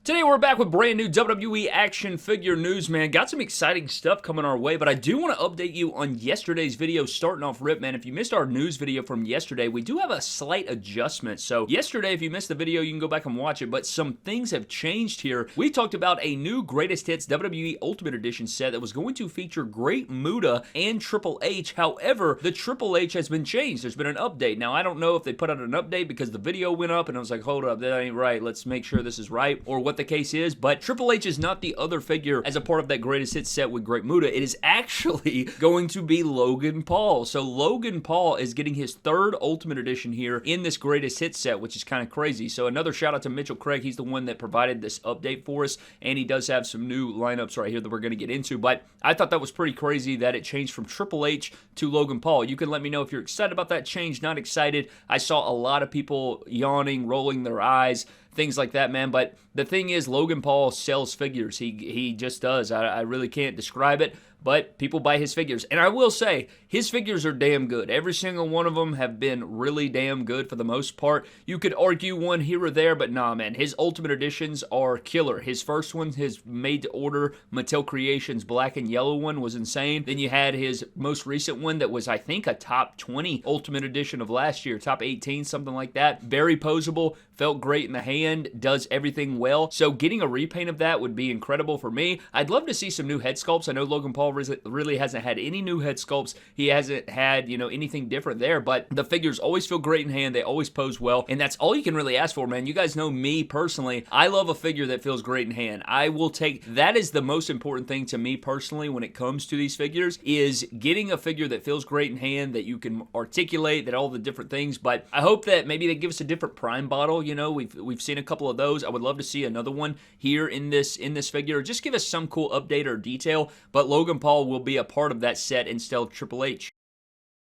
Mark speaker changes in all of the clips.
Speaker 1: Today we're back with brand new WWE action figure news, man. Got some exciting stuff coming our way, but I do want to update you on yesterday's video starting off rip, man. If you missed our news video from yesterday, we do have a slight adjustment. So yesterday, if you missed the video, you can go back and watch it, but some things have changed here. We talked about a new Greatest Hits WWE Ultimate Edition set that was going to feature Great Muta and Triple H. However, the Triple H has been changed. There's been an update. Now, I don't know if they put out an update because the video went up and I was like, hold up, that ain't right. Let's make sure this is right, or what the case is, but Triple H is not the other figure as a part of that Greatest Hits set with Great Muta. It is actually going to be Logan Paul. So Logan Paul is getting his third Ultimate Edition here in this Greatest Hits set, which is kind of crazy. So another shout out to Mitchell Craig. He's the one that provided this update for us, and he does have some new lineups right here that we're going to get into, but I thought that was pretty crazy that it changed from Triple H to Logan Paul. You can let me know if you're excited about that change, not excited. I saw a lot of people yawning, rolling their eyes, things like that, man. But the thing is, Logan Paul sells figures. He just does. I really can't describe it, but people buy his figures. And I will say, his figures are damn good. Every single one of them have been really damn good for the most part. You could argue one here or there, but nah, man. His Ultimate Editions are killer. His first one, his made-to-order Mattel Creations black and yellow one, was insane. Then you had his most recent one that was, I think, a top 20 Ultimate Edition of last year, top 18, something like that. Very poseable, felt great in the hand, does everything well. So getting a repaint of that would be incredible for me. I'd love to see some new head sculpts. I know Logan Paul really hasn't had any new head sculpts. He hasn't had, anything different there, but the figures always feel great in hand. They always pose well, and that's all you can really ask for, man. You guys know me personally. I love a figure that feels great in hand. I will take, that is the most important thing to me personally when it comes to these figures, is getting a figure that feels great in hand, that you can articulate, that all the different things. But I hope that maybe they give us a different Prime bottle. We've seen a couple of those. I would love to see another one here in this figure. Just give us some cool update or detail, but Logan Paul will be a part of that set instead of Triple H.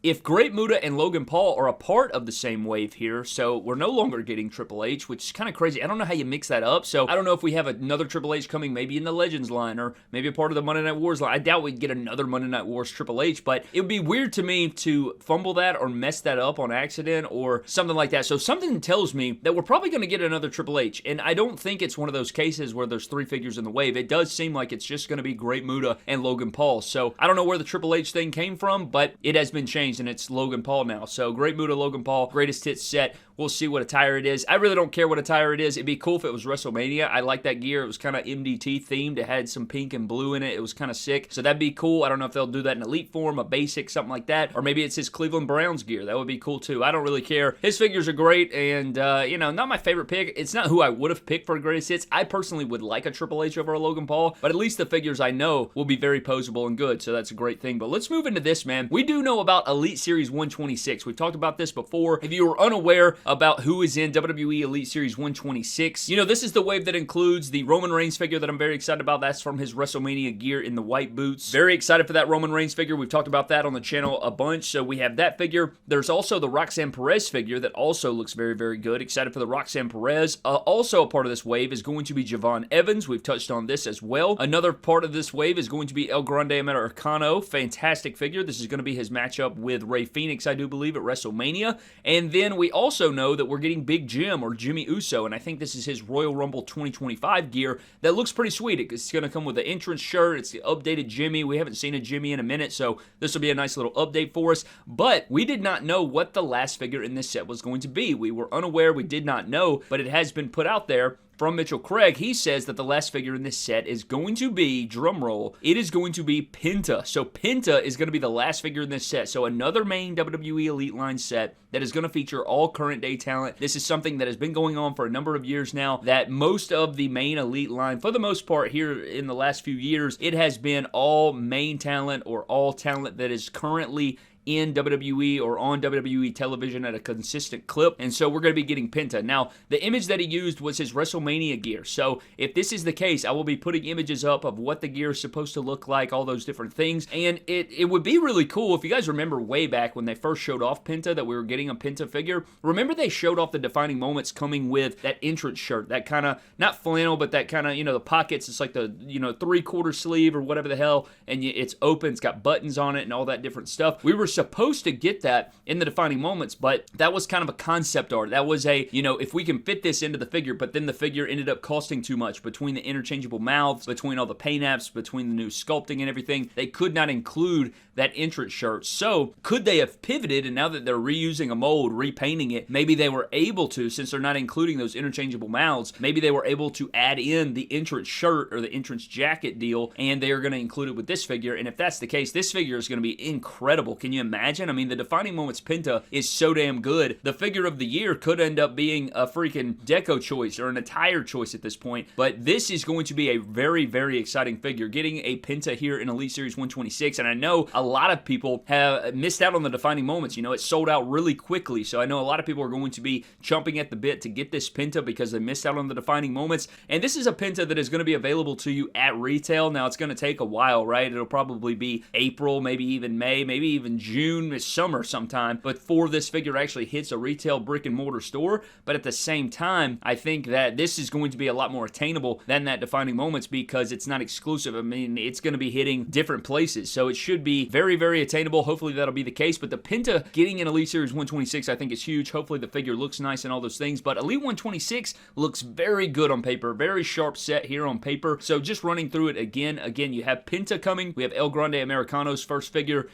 Speaker 1: If Great Muta and Logan Paul are a part of the same wave here, so we're no longer getting Triple H, which is kind of crazy. I don't know how you mix that up, so I don't know if we have another Triple H coming maybe in the Legends line, or maybe a part of the Monday Night Wars line. I doubt we'd get another Monday Night Wars Triple H, but it would be weird to me to fumble that or mess that up on accident or something like that. So something tells me that we're probably going to get another Triple H, and I don't think it's one of those cases where there's three figures in the wave. It does seem like it's just going to be Great Muta and Logan Paul, so I don't know where the Triple H thing came from, but it has been changed, and it's Logan Paul now. So Great Muta, Logan Paul, Greatest Hits set. We'll see what attire it is. I really don't care what attire it is. It'd be cool if it was WrestleMania. I like that gear. It was kind of MDT themed. It had some pink and blue in it. It was kind of sick. So that'd be cool. I don't know if they'll do that in elite form, a basic, something like that. Or maybe it's his Cleveland Browns gear. That would be cool too. I don't really care. His figures are great, and not my favorite pick. It's not who I would have picked for Greatest Hits. I personally would like a Triple H over a Logan Paul, but at least the figures I know will be very poseable and good, so that's a great thing. But let's move into this, man. We do know about Elite Series 126. We've talked about this before. If you were unaware about who is in WWE Elite Series 126, this is the wave that includes the Roman Reigns figure that I'm very excited about. That's from his WrestleMania gear in the white boots. Very excited for that Roman Reigns figure. We've talked about that on the channel a bunch, so we have that figure. There's also the Roxanne Perez figure that also looks very, very good. Excited for the Roxanne Perez. Also a part of this wave is going to be Javon Evans. We've touched on this as well. Another part of this wave is going to be El Grande Americano. Fantastic figure. This is going to be his matchup with Rey Fenix, I do believe, at WrestleMania. And then we also know that we're getting Big Jim, or Jimmy Uso, and I think this is his Royal Rumble 2025 gear that looks pretty sweet. It's going to come with the entrance shirt. It's the updated Jimmy. We haven't seen a Jimmy in a minute, so this will be a nice little update for us. But we did not know what the last figure in this set was going to be. We were unaware. We did not know, but it has been put out there from Mitchell Craig. He says that the last figure in this set is going to be, drumroll, it is going to be Penta. So Penta is going to be the last figure in this set. So another main WWE Elite line set that is going to feature all current day talent. This is something that has been going on for a number of years now, that most of the main Elite line, for the most part here in the last few years, it has been all main talent or all talent that is currently in WWE or on WWE television at a consistent clip, and so we're going to be getting Penta. Now, the image that he used was his WrestleMania gear, so if this is the case, I will be putting images up of what the gear is supposed to look like, all those different things, and it would be really cool if you guys remember way back when they first showed off Penta, that we were getting a Penta figure. Remember they showed off the defining moments coming with that entrance shirt, that kind of, not flannel, but that kind of, the pockets, it's like the, 3/4 sleeve or whatever the hell, and it's open, it's got buttons on it and all that different stuff. We were supposed to get that in the defining moments, but that was kind of a concept art. That was a, if we can fit this into the figure, but then the figure ended up costing too much between the interchangeable mouths, between all the paint apps, between the new sculpting and everything. They could not include that entrance shirt. So could they have pivoted, and now that they're reusing a mold, repainting it, maybe they were able to, since they're not including those interchangeable mouths, maybe they were able to add in the entrance shirt or the entrance jacket deal, and they are going to include it with this figure. And if that's the case, this figure is going to be incredible. Can you imagine? I mean, the Defining Moments Penta is so damn good. The figure of the year could end up being a freaking deco choice or an attire choice at this point, but this is going to be a very, very exciting figure. Getting a Penta here in Elite Series 126, and I know a lot of people have missed out on the Defining Moments. It sold out really quickly, so I know a lot of people are going to be chomping at the bit to get this Penta because they missed out on the Defining Moments, and this is a Penta that is going to be available to you at retail. Now, it's going to take a while, right? It'll probably be April, maybe even May, maybe even June, this summer sometime, before this figure actually hits a retail brick and mortar store. But at the same time, I think that this is going to be a lot more attainable than that Defining Moments because it's not exclusive. I mean, it's going to be hitting different places, so it should be very, very attainable. Hopefully that'll be the case, but the Penta getting in Elite Series 126 I think is huge. Hopefully the figure looks nice and all those things, but Elite 126 looks very good on paper, very sharp set here on paper. So just running through it again, you have Penta coming, we have El Grande Americano's first figure,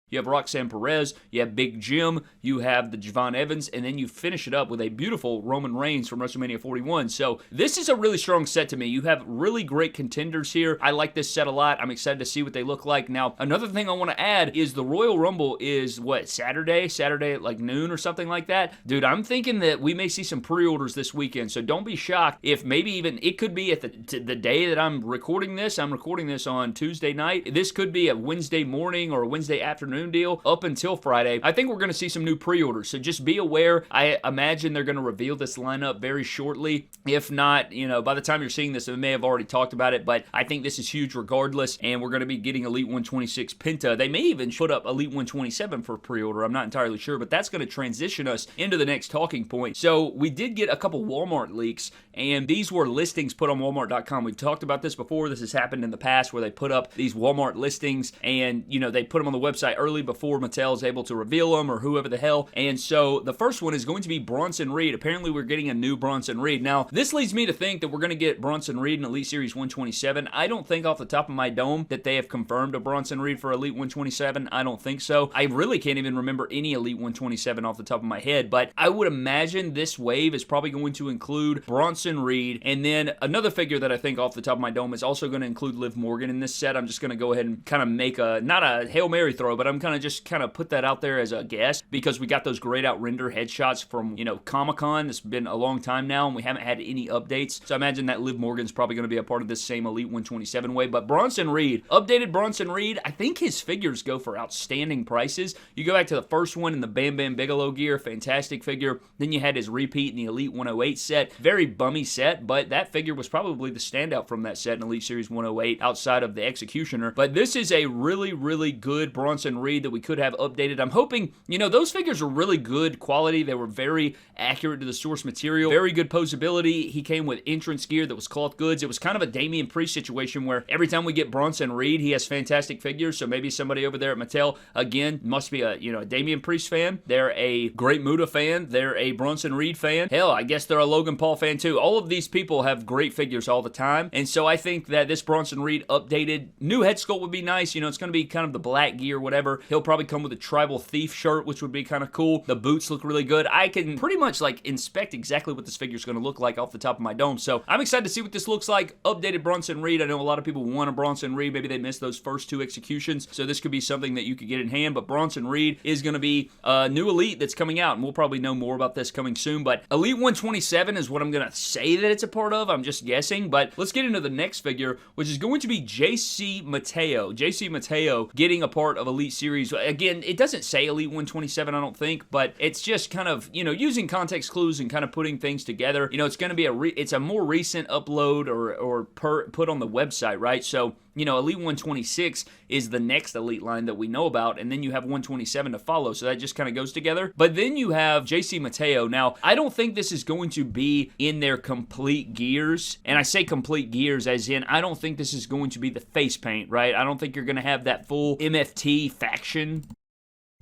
Speaker 1: you have Roxanne Perez, you have Big Jim, you have the Javon Evans, and then you finish it up with a beautiful Roman Reigns from WrestleMania 41. So this is a really strong set to me. You have really great contenders here. I like this set a lot. I'm excited to see what they look like. Now, another thing I want to add is the Royal Rumble is, what, Saturday at like noon or something like that? Dude, I'm thinking that we may see some pre-orders this weekend, so don't be shocked if maybe even, it could be at the day that I'm recording this. I'm recording this on Tuesday night. This could be a Wednesday morning or a Wednesday afternoon deal up until Friday. I think we're going to see some new pre-orders, so just be aware. I imagine they're going to reveal this lineup very shortly. If not, by the time you're seeing this, they may have already talked about it, but I think this is huge regardless, and we're going to be getting Elite 126 Penta. They may even put up Elite 127 for pre-order. I'm not entirely sure, but that's going to transition us into the next talking point. So we did get a couple Walmart leaks, and these were listings put on Walmart.com. We've talked about this before. This has happened in the past where they put up these Walmart listings, and, they put them on the website early before Mattel is able to reveal them or whoever the hell. And so the first one is going to be Bronson Reed. Apparently we're getting a new Bronson Reed. Now, this leads me to think that we're going to get Bronson Reed in Elite Series 127. I don't think off the top of my dome that they have confirmed a Bronson Reed for Elite 127. I don't think so. I really can't even remember any Elite 127 off the top of my head, but I would imagine this wave is probably going to include Bronson Reed, and then another figure that I think off the top of my dome is also going to include Liv Morgan in this set. I'm just going to go ahead and kind of make not a Hail Mary throw, but I'm going to just kind of put that out there as a guess because we got those grayed out render headshots from, Comic-Con. It's been a long time now, and we haven't had any updates. So I imagine that Liv Morgan's probably going to be a part of this same Elite 127 wave. But Bronson Reed, updated Bronson Reed, I think his figures go for outstanding prices. You go back to the first one in the Bam Bam Bigelow gear, fantastic figure. Then you had his repeat in the Elite 108 set. Very bummy set, but that figure was probably the standout from that set in Elite Series 108 outside of the Executioner. But this is a really, really good Bronson Reed that we could have updated. I'm hoping, those figures are really good quality. They were very accurate to the source material. Very good posability. He came with entrance gear that was cloth goods. It was kind of a Damian Priest situation where every time we get Bronson Reed, he has fantastic figures. So maybe somebody over there at Mattel, again, must be a Damian Priest fan. They're a Great Muta fan. They're a Bronson Reed fan. Hell, I guess they're a Logan Paul fan too. All of these people have great figures all the time. And so I think that this Bronson Reed updated new head sculpt would be nice. It's going to be kind of the black gear, whatever. He'll probably come with a Tribal Thief shirt, which would be kind of cool. The boots look really good. I can pretty much inspect exactly what this figure is going to look like off the top of my dome. So I'm excited to see what this looks like. Updated Bronson Reed. I know a lot of people want a Bronson Reed. Maybe they missed those first two executions. So this could be something that you could get in hand. But Bronson Reed is going to be a new Elite that's coming out. And we'll probably know more about this coming soon. But Elite 127 is what I'm going to say that it's a part of. I'm just guessing. But let's get into the next figure, which is going to be JC Mateo. JC Mateo getting a part of Elite Series. Again, it doesn't say Elite 127, I don't think, but it's just kind of, using context clues and kind of putting things together. It's going to be it's a more recent upload or put on the website, right? So, Elite 126 is the next Elite line that we know about, and then you have 127 to follow, so that just kind of goes together. But then you have JC Mateo. Now, I don't think this is going to be in their complete gears, and I say complete gears as in, I don't think this is going to be the face paint, right? I don't think you're going to have that full MFT faction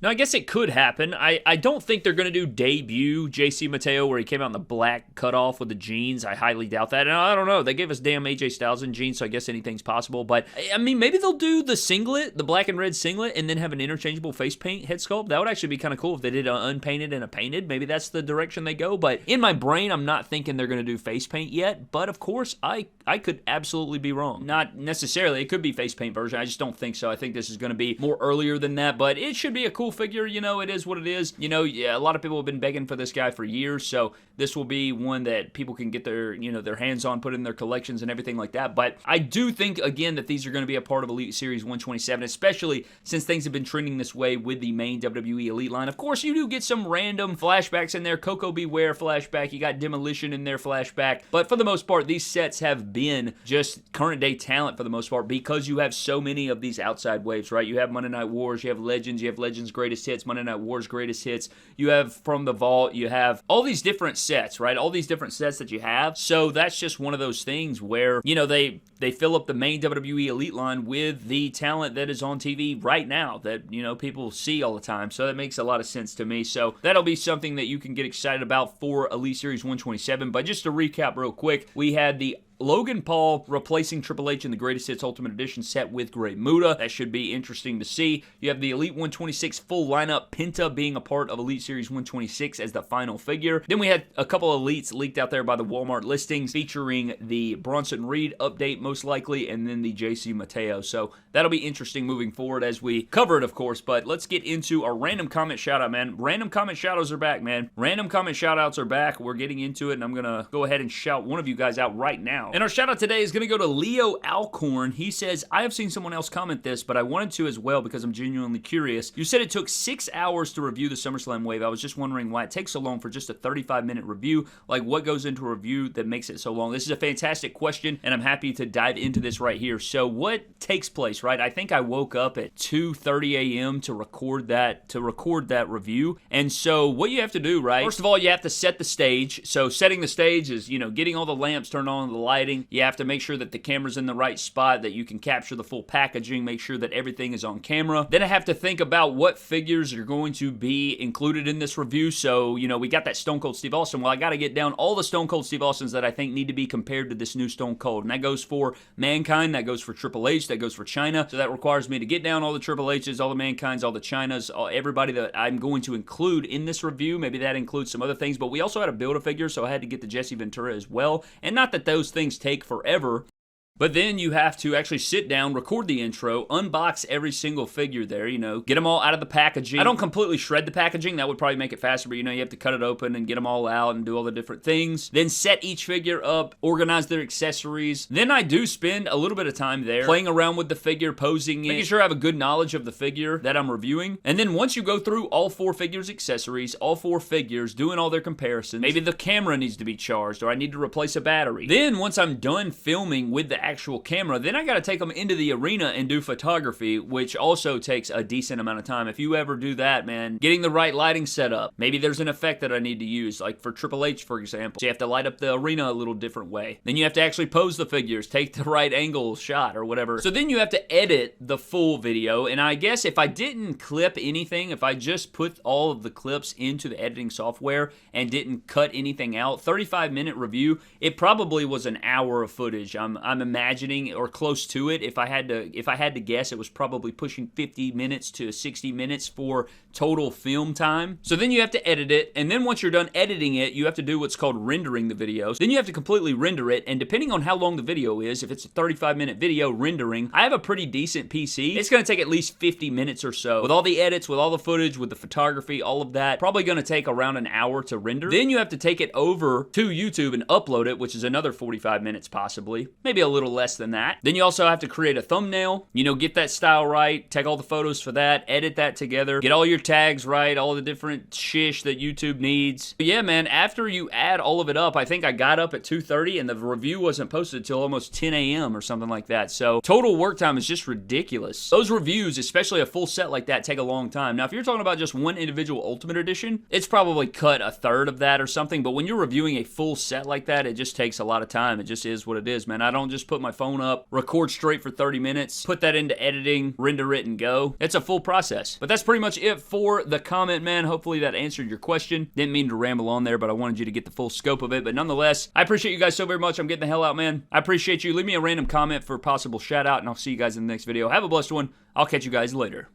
Speaker 1: Now, I guess it could happen. I don't think they're going to do debut JC Mateo where he came out in the black cutoff with the jeans. I highly doubt that. And I don't know. They gave us damn AJ Styles in jeans, so I guess anything's possible. But, I mean, maybe they'll do the singlet, the black and red singlet, and then have an interchangeable face paint head sculpt. That would actually be kind of cool if they did an unpainted and a painted. Maybe that's the direction they go. But in my brain, I'm not thinking they're going to do face paint yet. But, of course, I could absolutely be wrong. Not necessarily. It could be face paint version. I just don't think so. I think this is going to be more earlier than that. But it should be a cool figure. You know, it is what it is. You know, yeah, a lot of people have been begging for this guy for years, so this will be one that people can get their, you know, their hands on, put in their collections and everything like that. But I do think, again, that these are going to be a part of Elite Series 127, especially since things have been trending this way with the main WWE Elite line. Of course, you do get some random flashbacks in there. Coco Beware flashback. You got Demolition in there flashback. But for the most part, these sets have been just current day talent for the most part because you have so many of these outside waves, right? You have Monday Night Wars, you have Legends Greatest Hits, Monday Night Wars Greatest Hits, you have From the Vault, you have all these different sets, right? All these different sets that you have. So that's just one of those things where, you know, they fill up the main WWE Elite line with the talent that is on TV right now that, you know, people see all the time. So that makes a lot of sense to me. So that'll be something that you can get excited about for Elite Series 127. But just to recap real quick, we had the Logan Paul replacing Triple H in the Greatest Hits Ultimate Edition set with Great Muta. That should be interesting to see. You have the Elite 126 full lineup, Penta being a part of Elite Series 126 as the final figure. Then we had a couple of Elites leaked out there by the Walmart listings featuring the Bronson Reed update most likely and then the JC Mateo. So that'll be interesting moving forward as we cover it, of course. But let's get into our random comment shout-out, man. Random comment shout-outs are back, man. Random comment shout-outs are back. We're getting into it, and I'm going to go ahead and shout one of you guys out right now. And our shout out today is going to go to Leo Alcorn. He says, I have seen someone else comment this, but I wanted to as well because I'm genuinely curious. You said it took 6 hours to review the SummerSlam wave. I was just wondering why it takes so long for just a 35-minute review. Like, what goes into a review that makes it so long? This is a fantastic question, and I'm happy to dive into this right here. So what takes place, right? I think I woke up at 2:30 a.m. to record that review. And so what you have to do, right? First of all, you have to set the stage. So setting the stage is, you know, getting all the lamps turned on, the lighting. You have to make sure that the camera's in the right spot, that you can capture the full packaging, make sure that everything is on camera. Then I have to think about what figures are going to be included in this review. So, you know, we got that Stone Cold Steve Austin. Well, I got to get down all the Stone Cold Steve Austins that I think need to be compared to this new Stone Cold. And that goes for Mankind, that goes for Triple H, that goes for China. So that requires me to get down all the Triple H's, all the Mankinds, all the Chinas, everybody that I'm going to include in this review. Maybe that includes some other things, but we also had to build a figure, so I had to get the Jesse Ventura as well. And not that those things take forever, but then you have to actually sit down, record the intro, unbox every single figure there, you know, get them all out of the packaging. I don't completely shred the packaging. That would probably make it faster, but, you know, you have to cut it open and get them all out and do all the different things. Then set each figure up, organize their accessories. Then I do spend a little bit of time there playing around with the figure, posing it, making sure I have a good knowledge of the figure that I'm reviewing. And then once you go through all 4 figures' accessories, all 4 figures, doing all their comparisons, maybe the camera needs to be charged or I need to replace a battery. Then once I'm done filming with the actual camera, then I got to take them into the arena and do photography, which also takes a decent amount of time. If you ever do that, man, getting the right lighting set up. Maybe there's an effect that I need to use, like for Triple H, for example. So you have to light up the arena a little different way. Then you have to actually pose the figures, take the right angle shot or whatever. So then you have to edit the full video, and I guess if I didn't clip anything, if I just put all of the clips into the editing software and didn't cut anything out, 35-minute review, it probably was an hour of footage. I'm imagining, or close to it. If I had to guess, it was probably pushing 50 minutes to 60 minutes for total film time. So then you have to edit it, and then once you're done editing it, you have to do what's called rendering the videos. Then you have to completely render it, and depending on how long the video is, if it's a 35-minute video rendering, I have a pretty decent PC. It's going to take at least 50 minutes or so. With all the edits, with all the footage, with the photography, all of that, probably going to take around an hour to render. Then you have to take it over to YouTube and upload it, which is another 45 minutes possibly. Maybe a little less than that. Then you also have to create a thumbnail, you know, get that style right, take all the photos for that, edit that together, get all your tags right, all the different shish that YouTube needs. But yeah, man, after you add all of it up, I think I got up at 2:30 and the review wasn't posted until almost 10 a.m. or something like that. So total work time is just ridiculous. Those reviews, especially a full set like that, take a long time. Now, if you're talking about just one individual Ultimate Edition, it's probably cut a third of that or something. But when you're reviewing a full set like that, it just takes a lot of time. It just is what it is, man. I don't just put put my phone up, record straight for 30 minutes, put that into editing, render it, and go. It's a full process. But that's pretty much it for the comment, man. Hopefully that answered your question. Didn't mean to ramble on there, but I wanted you to get the full scope of it. But nonetheless, I appreciate you guys so very much. I'm getting the hell out, man. I appreciate you. Leave me a random comment for a possible shout out, and I'll see you guys in the next video. Have a blessed one. I'll catch you guys later.